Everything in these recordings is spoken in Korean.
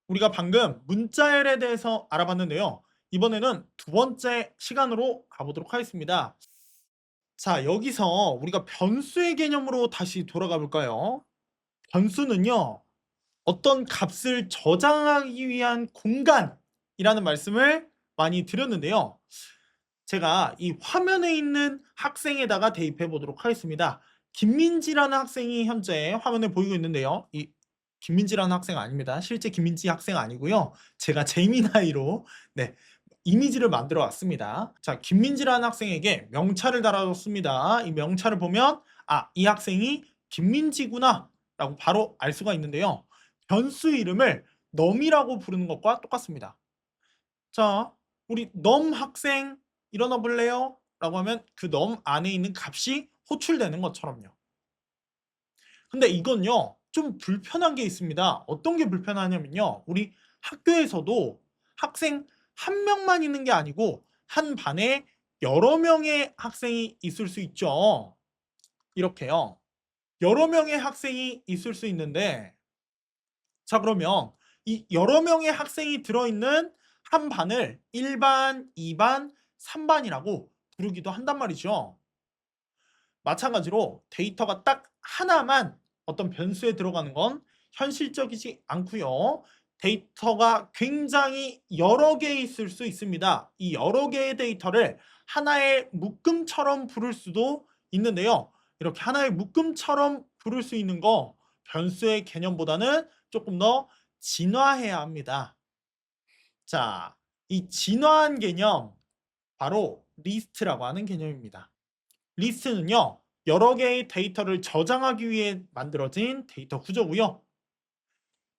우리가 방금 문자열에 대해서 알아봤는데요. 이번에는 두 번째 시간으로 가보도록 하겠습니다. 자, 여기서 우리가 변수의 개념으로 다시 돌아가 볼까요? 변수는요, 어떤 값을 저장하기 위한 공간이라는 말씀을 많이 드렸는데요. 제가 이 화면에 있는 학생에다가 대입해 보도록 하겠습니다. 김민지라는 학생이 현재 화면에 보이고 있는데요. 이 김민지라는 학생 아닙니다. 실제 김민지 학생 아니고요. 제가 제미나이로 네, 이미지를 만들어 왔습니다. 자, 김민지라는 학생에게 명찰을 달아줬습니다. 이 명찰을 보면 이 학생이 김민지구나 라고 바로 알 수가 있는데요. 변수 이름을 넘이라고 부르는 것과 똑같습니다. 자, 우리 넘 학생 일어나 볼래요? 라고 하면 그 넘 안에 있는 값이 호출되는 것처럼요. 근데 이건요, 좀 불편한 게 있습니다. 어떤 게 불편하냐면요. 우리 학교에서도 학생 한 명만 있는 게 아니고 한 반에 여러 명의 학생이 있을 수 있죠. 이렇게요. 여러 명의 학생이 있을 수 있는데, 자, 그러면 이 여러 명의 학생이 들어있는 한 반을 1반, 2반, 3반이라고 부르기도 한단 말이죠. 마찬가지로 데이터가 딱 하나만 어떤 변수에 들어가는 건 현실적이지 않고요. 데이터가 굉장히 여러 개 있을 수 있습니다. 이 여러 개의 데이터를 하나의 묶음처럼 부를 수도 있는데요. 이렇게 하나의 묶음처럼 부를 수 있는 거 변수의 개념보다는 조금 더 진화해야 합니다. 자, 이 진화한 개념 바로 리스트라고 하는 개념입니다. 리스트는요, 여러 개의 데이터를 저장하기 위해 만들어진 데이터 구조고요.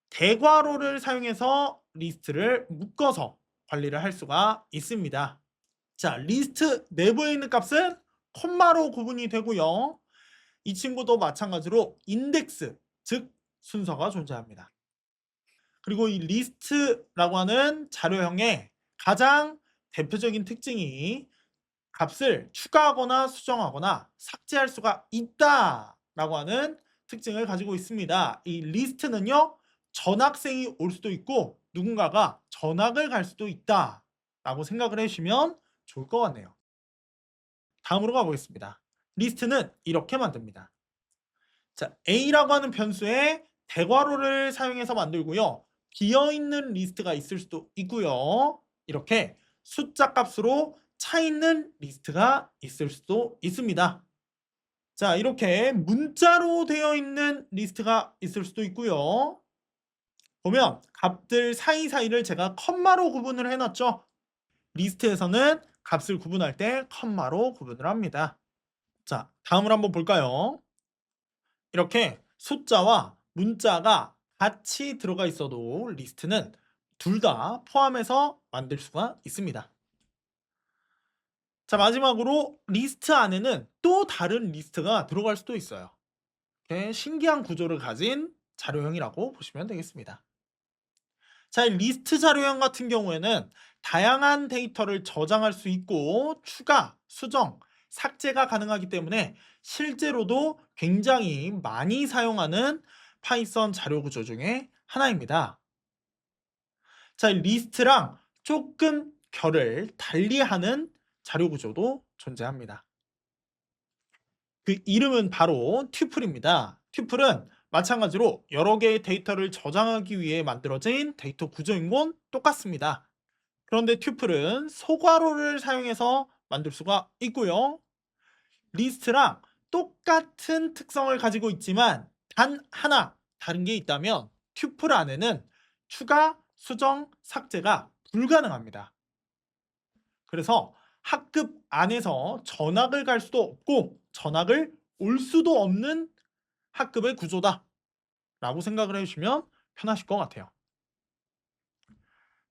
대괄호를 사용해서 리스트를 묶어서 관리를 할 수가 있습니다. 자, 리스트 내부에 있는 값은 콤마로 구분이 되고요. 이 친구도 마찬가지로 인덱스, 즉 순서가 존재합니다. 그리고 이 리스트라고 하는 자료형의 가장 대표적인 특징이 값을 추가하거나 수정하거나 삭제할 수가 있다라고 하는 특징을 가지고 있습니다. 이 리스트는요, 전학생이 올 수도 있고 누군가가 전학을 갈 수도 있다라고 생각을 해주시면 좋을 것 같네요. 다음으로 가보겠습니다. 리스트는 이렇게 만듭니다. 자, A라고 하는 변수에 대괄호를 사용해서 만들고요. 비어있는 리스트가 있을 수도 있고요. 이렇게 숫자 값으로 차 있는 리스트가 있을 수도 있습니다. 자, 이렇게 문자로 되어 있는 리스트가 있을 수도 있고요. 보면 값들 사이사이를 제가 컴마로 구분을 해놨죠. 리스트에서는 값을 구분할 때 컴마로 구분을 합니다. 자, 다음으로 한번 볼까요? 이렇게 숫자와 문자가 같이 들어가 있어도 리스트는 둘 다 포함해서 만들 수가 있습니다. 자, 마지막으로 리스트 안에는 또 다른 리스트가 들어갈 수도 있어요. 이렇게 신기한 구조를 가진 자료형이라고 보시면 되겠습니다. 자, 이 리스트 자료형 같은 경우에는 다양한 데이터를 저장할 수 있고 추가, 수정, 삭제가 가능하기 때문에 실제로도 굉장히 많이 사용하는 파이썬 자료 구조 중에 하나입니다. 자, 이 리스트랑 조금 결을 달리하는 자료 구조도 존재합니다. 그 이름은 바로 튜플입니다. 튜플은 마찬가지로 여러 개의 데이터를 저장하기 위해 만들어진 데이터 구조인 건 똑같습니다. 그런데 튜플은 소괄호를 사용해서 만들 수가 있고요. 리스트랑 똑같은 특성을 가지고 있지만 단 하나 다른 게 있다면 튜플 안에는 추가, 수정, 삭제가 불가능합니다. 그래서 학급 안에서 전학을 갈 수도 없고 전학을 올 수도 없는 학급의 구조다 라고 생각을 해주시면 편하실 것 같아요.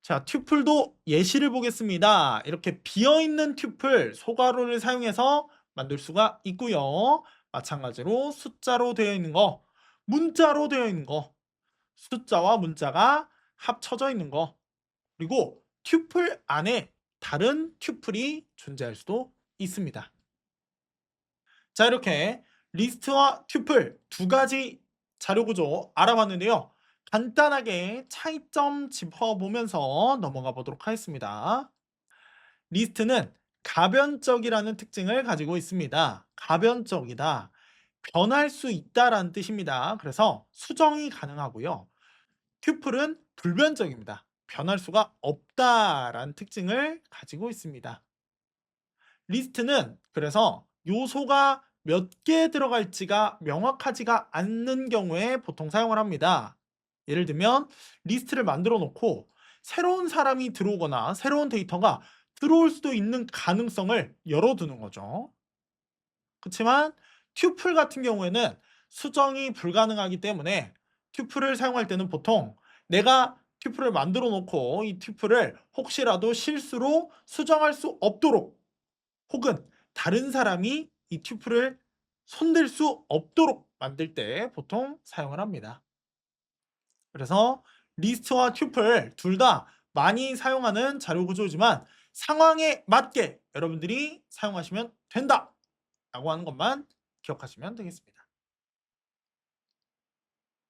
자, 튜플도 예시를 보겠습니다. 이렇게 비어있는 튜플 소괄호를 사용해서 만들 수가 있고요. 마찬가지로 숫자로 되어 있는 거, 문자로 되어 있는 거, 숫자와 문자가 합쳐져 있는 거, 그리고 튜플 안에 다른 튜플이 존재할 수도 있습니다. 자, 이렇게 리스트와 튜플 두 가지 자료 구조 알아봤는데요. 간단하게 차이점 짚어보면서 넘어가 보도록 하겠습니다. 리스트는 가변적이라는 특징을 가지고 있습니다. 가변적이다. 변할 수 있다라는 뜻입니다. 그래서 수정이 가능하고요. 튜플은 불변적입니다. 변할 수가 없다라는 특징을 가지고 있습니다. 리스트는 그래서 요소가 몇 개 들어갈지가 명확하지가 않는 경우에 보통 사용을 합니다. 예를 들면 리스트를 만들어 놓고 새로운 사람이 들어오거나 새로운 데이터가 들어올 수도 있는 가능성을 열어두는 거죠. 그렇지만 튜플 같은 경우에는 수정이 불가능하기 때문에 튜플을 사용할 때는 보통 내가 튜플을 만들어 놓고 이 튜플을 혹시라도 실수로 수정할 수 없도록 혹은 다른 사람이 이 튜플을 손댈 수 없도록 만들 때 보통 사용을 합니다. 그래서 리스트와 튜플 둘 다 많이 사용하는 자료 구조지만 상황에 맞게 여러분들이 사용하시면 된다 라고 하는 것만 기억하시면 되겠습니다.